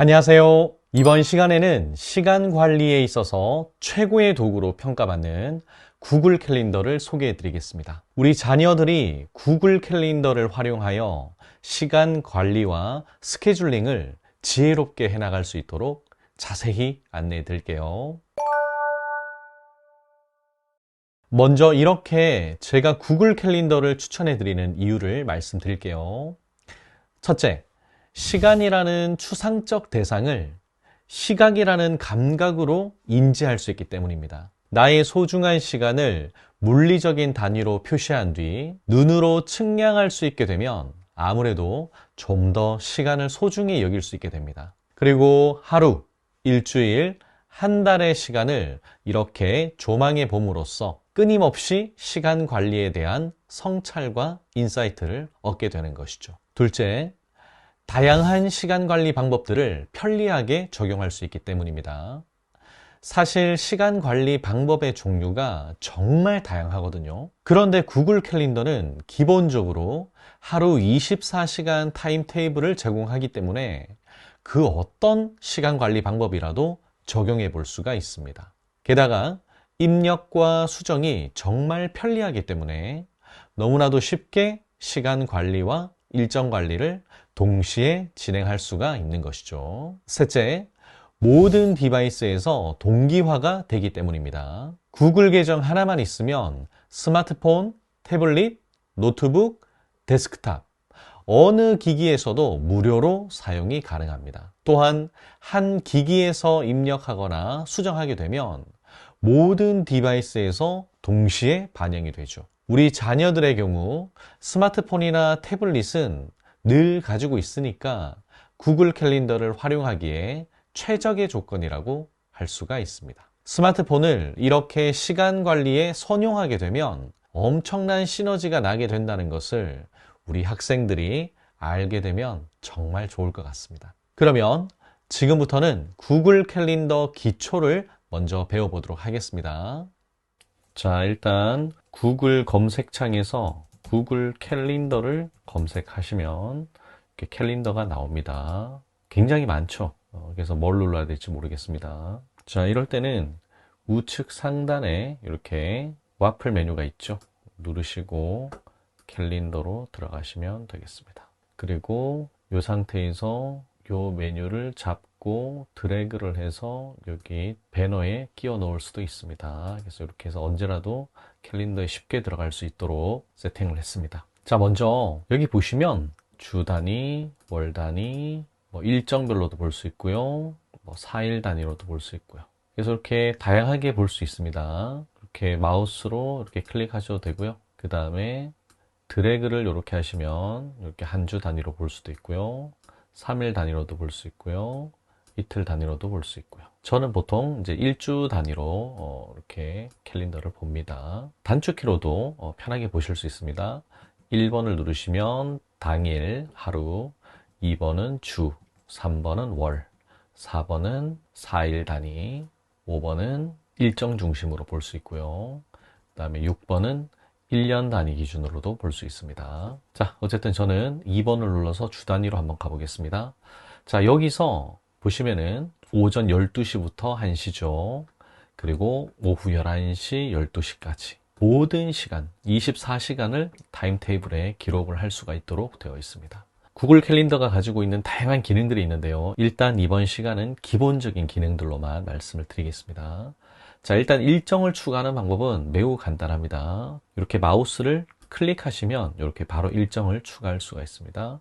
안녕하세요. 이번 시간에는 시간 관리에 있어서 최고의 도구로 평가받는 구글 캘린더를 소개해 드리겠습니다. 우리 자녀들이 구글 캘린더를 활용하여 시간 관리와 스케줄링을 지혜롭게 해나갈 수 있도록 자세히 안내해 드릴게요. 먼저 이렇게 제가 구글 캘린더를 추천해 드리는 이유를 말씀드릴게요. 첫째, 시간이라는 추상적 대상을 시각이라는 감각으로 인지할 수 있기 때문입니다. 나의 소중한 시간을 물리적인 단위로 표시한 뒤 눈으로 측량할 수 있게 되면 아무래도 좀 더 시간을 소중히 여길 수 있게 됩니다. 그리고 하루, 일주일, 한 달의 시간을 이렇게 조망해 봄으로써 끊임없이 시간 관리에 대한 성찰과 인사이트를 얻게 되는 것이죠. 둘째, 다양한 시간 관리 방법들을 편리하게 적용할 수 있기 때문입니다. 사실 시간 관리 방법의 종류가 정말 다양하거든요. 그런데 구글 캘린더는 기본적으로 하루 24시간 타임테이블을 제공하기 때문에 그 어떤 시간 관리 방법이라도 적용해 볼 수가 있습니다. 게다가 입력과 수정이 정말 편리하기 때문에 너무나도 쉽게 시간 관리와 일정 관리를 동시에 진행할 수가 있는 것이죠. 셋째, 모든 디바이스에서 동기화가 되기 때문입니다. 구글 계정 하나만 있으면 스마트폰, 태블릿, 노트북, 데스크탑 어느 기기에서도 무료로 사용이 가능합니다. 또한 한 기기에서 입력하거나 수정하게 되면 모든 디바이스에서 동시에 반영이 되죠. 우리 자녀들의 경우 스마트폰이나 태블릿은 늘 가지고 있으니까 구글 캘린더를 활용하기에 최적의 조건이라고 할 수가 있습니다. 스마트폰을 이렇게 시간 관리에 선용하게 되면 엄청난 시너지가 나게 된다는 것을 우리 학생들이 알게 되면 정말 좋을 것 같습니다. 그러면 지금부터는 구글 캘린더 기초를 먼저 배워보도록 하겠습니다. 자, 일단 구글 검색창에서 구글 캘린더를 검색하시면 이렇게 캘린더가 나옵니다. 굉장히 많죠. 그래서 뭘 눌러야 될지 모르겠습니다. 자, 이럴 때는 우측 상단에 이렇게 와플 메뉴가 있죠. 누르시고 캘린더로 들어가시면 되겠습니다. 그리고 이 상태에서 이 메뉴를 잡고 드래그를 해서 여기 배너에 끼워 넣을 수도 있습니다. 그래서 이렇게 해서 언제라도 캘린더에 쉽게 들어갈 수 있도록 세팅을 했습니다. 자, 먼저 여기 보시면 주 단위, 월 단위, 일정별로도 볼 수 있고요. 4일 단위로도 볼 수 있고요. 그래서 이렇게 다양하게 볼 수 있습니다. 이렇게 마우스로 이렇게 클릭하셔도 되고요. 그 다음에 드래그를 이렇게 하시면 이렇게 한 주 단위로 볼 수도 있고요. 3일 단위로도 볼 수 있고요. 이틀 단위로도 볼 수 있고요. 저는 보통 이제 일주 단위로 이렇게 캘린더를 봅니다. 단축키로도 편하게 보실 수 있습니다. 1번을 누르시면 당일, 하루, 2번은 주, 3번은 월, 4번은 4일 단위, 5번은 일정 중심으로 볼 수 있고요. 그 다음에 6번은 1년 단위 기준으로도 볼 수 있습니다. 자, 어쨌든 저는 2번을 눌러서 주 단위로 한번 가보겠습니다. 자, 여기서 보시면은 오전 12시부터 1시죠. 그리고 오후 11시, 12시까지 모든 시간, 24시간을 타임테이블에 기록을 할 수가 있도록 되어 있습니다. 구글 캘린더가 가지고 있는 다양한 기능들이 있는데요. 일단 이번 시간은 기본적인 기능들로만 말씀을 드리겠습니다. 자, 일단 일정을 추가하는 방법은 매우 간단합니다. 이렇게 마우스를 클릭하시면 이렇게 바로 일정을 추가할 수가 있습니다.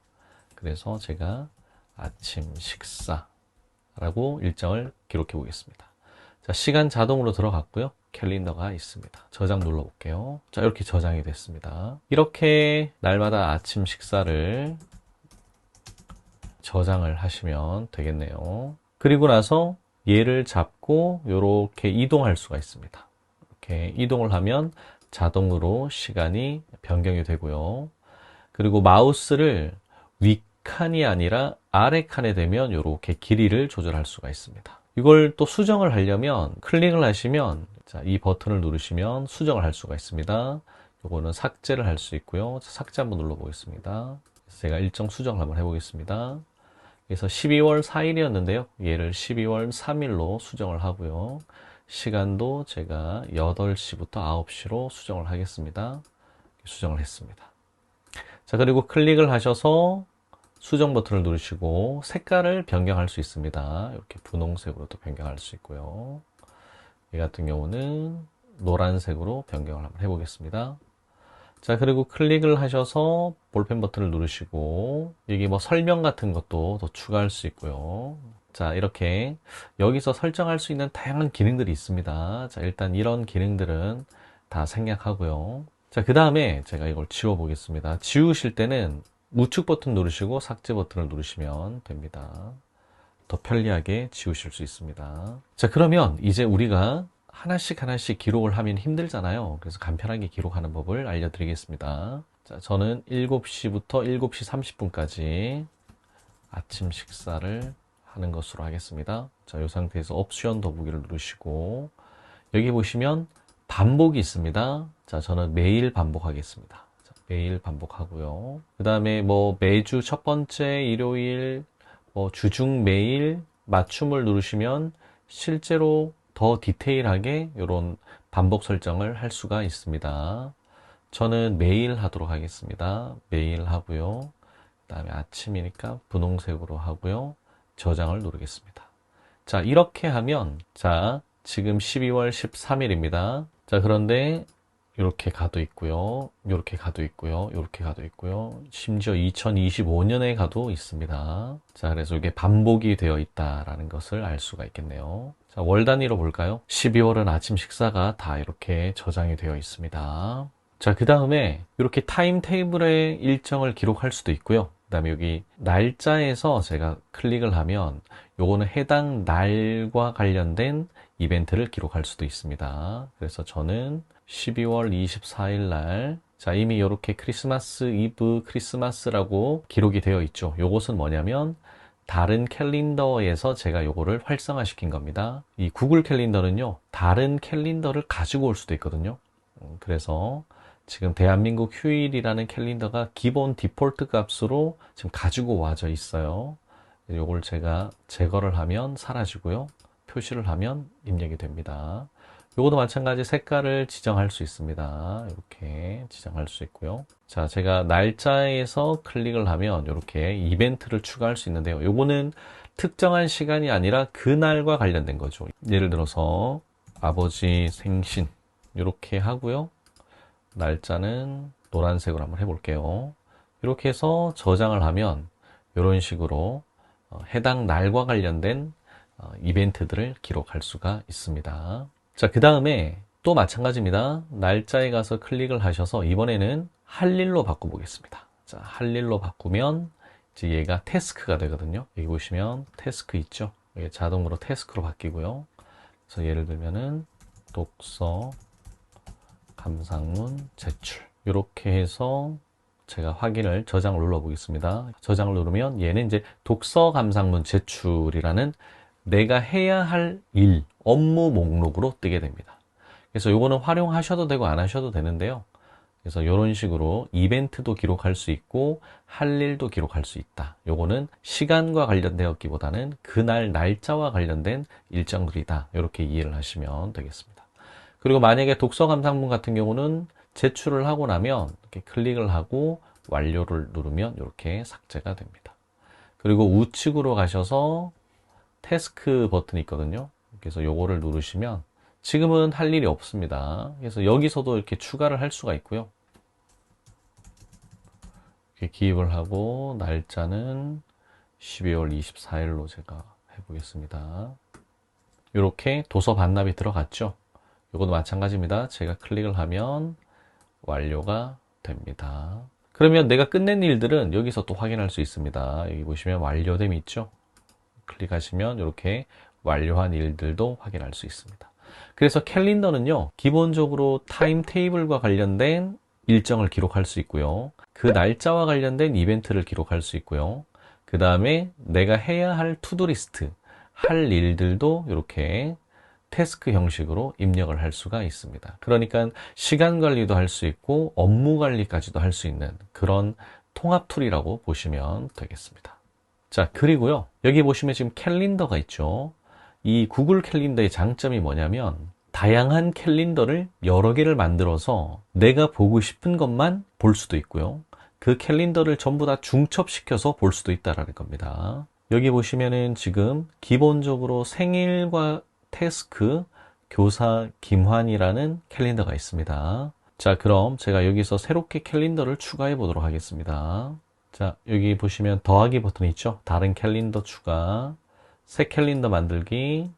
그래서 제가 아침 식사라고 일정을 기록해 보겠습니다. 자, 시간 자동으로 들어갔고요. 캘린더가 있습니다. 저장 눌러볼게요. 자, 이렇게 저장이 됐습니다. 이렇게 날마다 아침 식사를 저장을 하시면 되겠네요. 그리고 나서 얘를 잡고 이렇게 이동할 수가 있습니다. 이렇게 이동을 하면 자동으로 시간이 변경이 되고요. 그리고 마우스를 윗칸이 아니라 아래칸에 대면 이렇게 길이를 조절할 수가 있습니다. 이걸 또 수정을 하려면 클릭을 하시면 자, 이 버튼을 누르시면 수정을 할 수가 있습니다. 요거는 삭제를 할 수 있고요. 삭제 한번 눌러 보겠습니다. 제가 일정 수정을 한번 해보겠습니다. 그래서 12월 4일이었는데요. 얘를 12월 3일로 수정을 하고요. 시간도 제가 8시부터 9시로 수정을 하겠습니다. 수정을 했습니다. 자, 그리고 클릭을 하셔서 수정 버튼을 누르시고 색깔을 변경할 수 있습니다. 이렇게 분홍색으로도 변경할 수 있고요. 이 같은 경우는 노란색으로 변경을 한번 해보겠습니다. 자, 그리고 클릭을 하셔서 볼펜 버튼을 누르시고 여기 뭐 설명 같은 것도 더 추가할 수 있고요. 자, 이렇게 여기서 설정할 수 있는 다양한 기능들이 있습니다. 자, 일단 이런 기능들은 다 생략하고요. 자, 그 다음에 제가 이걸 지워 보겠습니다. 지우실 때는 우측 버튼 누르시고 삭제 버튼을 누르시면 됩니다. 더 편리하게 지우실 수 있습니다. 자, 그러면 이제 우리가 하나씩 하나씩 기록을 하면 힘들잖아요. 그래서 간편하게 기록하는 법을 알려드리겠습니다. 자, 저는 7시부터 7시 30분까지 아침 식사를 하는 것으로 하겠습니다. 자, 이 상태에서 옵션 더보기를 누르시고 여기 보시면 반복이 있습니다. 자, 저는 매일 반복하겠습니다. 자, 매일 반복하고요. 그 다음에 뭐 매주 첫 번째 일요일, 뭐 주중 매일 맞춤을 누르시면 실제로 더 디테일하게 이런 반복 설정을 할 수가 있습니다. 저는 매일 하도록 하겠습니다. 매일 하고요. 그 다음에 아침이니까 분홍색으로 하고요. 저장을 누르겠습니다. 자, 이렇게 하면, 자, 지금 12월 13일입니다. 자, 그런데 이렇게 가도 있고요. 이렇게 가도 있고요. 이렇게 가도 있고요. 심지어 2025년에 가도 있습니다. 자, 그래서 이게 반복이 되어 있다라는 것을 알 수가 있겠네요. 자, 월 단위로 볼까요? 12월은 아침 식사가 다 이렇게 저장이 되어 있습니다. 자, 그 다음에 이렇게 타임 테이블에 일정을 기록할 수도 있고요. 그 다음에 여기 날짜에서 제가 클릭을 하면 요거는 해당 날과 관련된 이벤트를 기록할 수도 있습니다. 그래서 저는 12월 24일 날, 자, 이미 이렇게 크리스마스 이브 크리스마스라고 기록이 되어 있죠. 요것은 뭐냐면 다른 캘린더에서 제가 요거를 활성화시킨 겁니다. 이 구글 캘린더는요, 다른 캘린더를 가지고 올 수도 있거든요. 그래서 지금 대한민국 휴일이라는 캘린더가 기본 디폴트 값으로 지금 가지고 와져 있어요. 요걸 제가 제거를 하면 사라지고요. 표시를 하면 입력이 됩니다. 요것도 마찬가지 색깔을 지정할 수 있습니다. 이렇게 지정할 수 있고요. 자, 제가 날짜에서 클릭을 하면 이렇게 이벤트를 추가할 수 있는데요. 요거는 특정한 시간이 아니라 그날과 관련된 거죠. 예를 들어서 아버지 생신 이렇게 하고요. 날짜는 노란색으로 한번 해볼게요. 이렇게 해서 저장을 하면 이런 식으로 해당 날과 관련된 이벤트들을 기록할 수가 있습니다. 자, 그 다음에 또 마찬가지입니다. 날짜에 가서 클릭을 하셔서 이번에는 할 일로 바꿔보겠습니다. 자, 할 일로 바꾸면 이제 얘가 태스크가 되거든요. 여기 보시면 태스크 있죠? 이게 자동으로 태스크로 바뀌고요. 그래서 예를 들면은 독서 감상문 제출 이렇게 해서 제가 확인을 저장을 눌러 보겠습니다. 저장을 누르면 얘는 이제 독서 감상문 제출이라는 내가 해야 할 일, 업무 목록으로 뜨게 됩니다. 그래서 요거는 활용하셔도 되고 안 하셔도 되는데요. 그래서 이런 식으로 이벤트도 기록할 수 있고 할 일도 기록할 수 있다. 요거는 시간과 관련되었기보다는 그날 날짜와 관련된 일정들이다. 이렇게 이해를 하시면 되겠습니다. 그리고 만약에 독서 감상문 같은 경우는 제출을 하고 나면 이렇게 클릭을 하고 완료를 누르면 이렇게 삭제가 됩니다. 그리고 우측으로 가셔서 태스크 버튼이 있거든요. 그래서 요거를 누르시면 지금은 할 일이 없습니다. 그래서 여기서도 이렇게 추가를 할 수가 있고요. 이렇게 기입을 하고 날짜는 12월 24일로 제가 해보겠습니다. 이렇게 도서 반납이 들어갔죠. 이것도 마찬가지입니다. 제가 클릭을 하면 완료가 됩니다. 그러면 내가 끝낸 일들은 여기서 또 확인할 수 있습니다. 여기 보시면 완료됨이 있죠. 클릭하시면 이렇게 완료한 일들도 확인할 수 있습니다. 그래서 캘린더는요, 기본적으로 타임 테이블과 관련된 일정을 기록할 수 있고요. 그 날짜와 관련된 이벤트를 기록할 수 있고요. 그 다음에 내가 해야 할 투두 리스트, 할 일들도 이렇게 태스크 형식으로 입력을 할 수가 있습니다. 그러니까 시간 관리도 할 수 있고 업무 관리까지도 할 수 있는 그런 통합 툴이라고 보시면 되겠습니다. 자, 그리고요. 여기 보시면 지금 캘린더가 있죠. 이 구글 캘린더의 장점이 뭐냐면 다양한 캘린더를 여러 개를 만들어서 내가 보고 싶은 것만 볼 수도 있고요. 그 캘린더를 전부 다 중첩시켜서 볼 수도 있다라는 겁니다. 여기 보시면은 지금 기본적으로 생일과 태스크, 교사 김환이라는 캘린더가 있습니다. 자, 그럼 제가 여기서 새롭게 캘린더를 추가해 보도록 하겠습니다. 자, 여기 보시면 더하기 버튼이 있죠. 다른 캘린더 추가, 새 캘린더 만들기.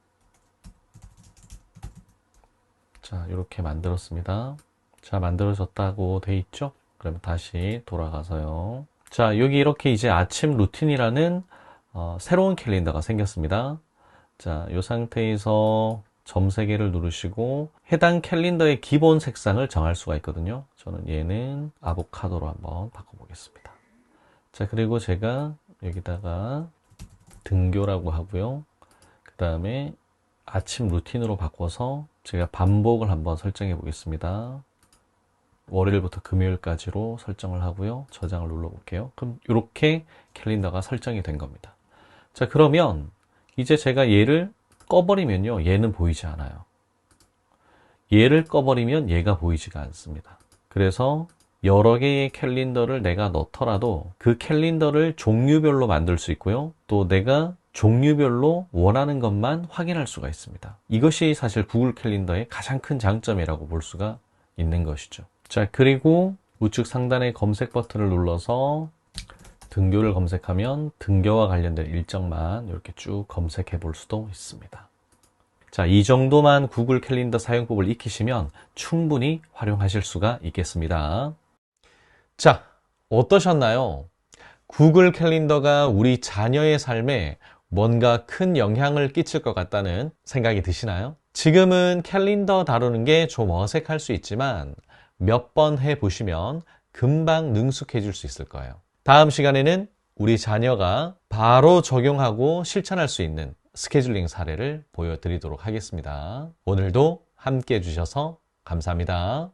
자, 이렇게 만들었습니다. 자, 만들어졌다고 돼 있죠. 그러면 다시 돌아가서요. 자, 여기 이렇게 이제 아침 루틴이라는 새로운 캘린더가 생겼습니다. 자, 이 상태에서 점 3개를 누르시고 해당 캘린더의 기본 색상을 정할 수가 있거든요. 저는 얘는 아보카도로 한번 바꿔보겠습니다. 자, 그리고 제가 여기다가 등교라고 하고요. 그 다음에 아침 루틴으로 바꿔서 제가 반복을 한번 설정해 보겠습니다. 월요일부터 금요일까지로 설정을 하고요. 저장을 눌러볼게요. 그럼 이렇게 캘린더가 설정이 된 겁니다. 자, 그러면 이제 제가 얘를 꺼버리면요. 얘는 보이지 않아요. 얘를 꺼버리면 얘가 보이지가 않습니다. 그래서 여러 개의 캘린더를 내가 넣더라도 그 캘린더를 종류별로 만들 수 있고요. 또 내가 종류별로 원하는 것만 확인할 수가 있습니다. 이것이 사실 구글 캘린더의 가장 큰 장점이라고 볼 수가 있는 것이죠. 자, 그리고 우측 상단의 검색 버튼을 눌러서 등교를 검색하면 등교와 관련된 일정만 이렇게 쭉 검색해 볼 수도 있습니다. 자, 이 정도만 구글 캘린더 사용법을 익히시면 충분히 활용하실 수가 있겠습니다. 자, 어떠셨나요? 구글 캘린더가 우리 자녀의 삶에 뭔가 큰 영향을 끼칠 것 같다는 생각이 드시나요? 지금은 캘린더 다루는 게 좀 어색할 수 있지만 몇 번 해보시면 금방 능숙해질 수 있을 거예요. 다음 시간에는 우리 자녀가 바로 적용하고 실천할 수 있는 스케줄링 사례를 보여드리도록 하겠습니다. 오늘도 함께 해주셔서 감사합니다.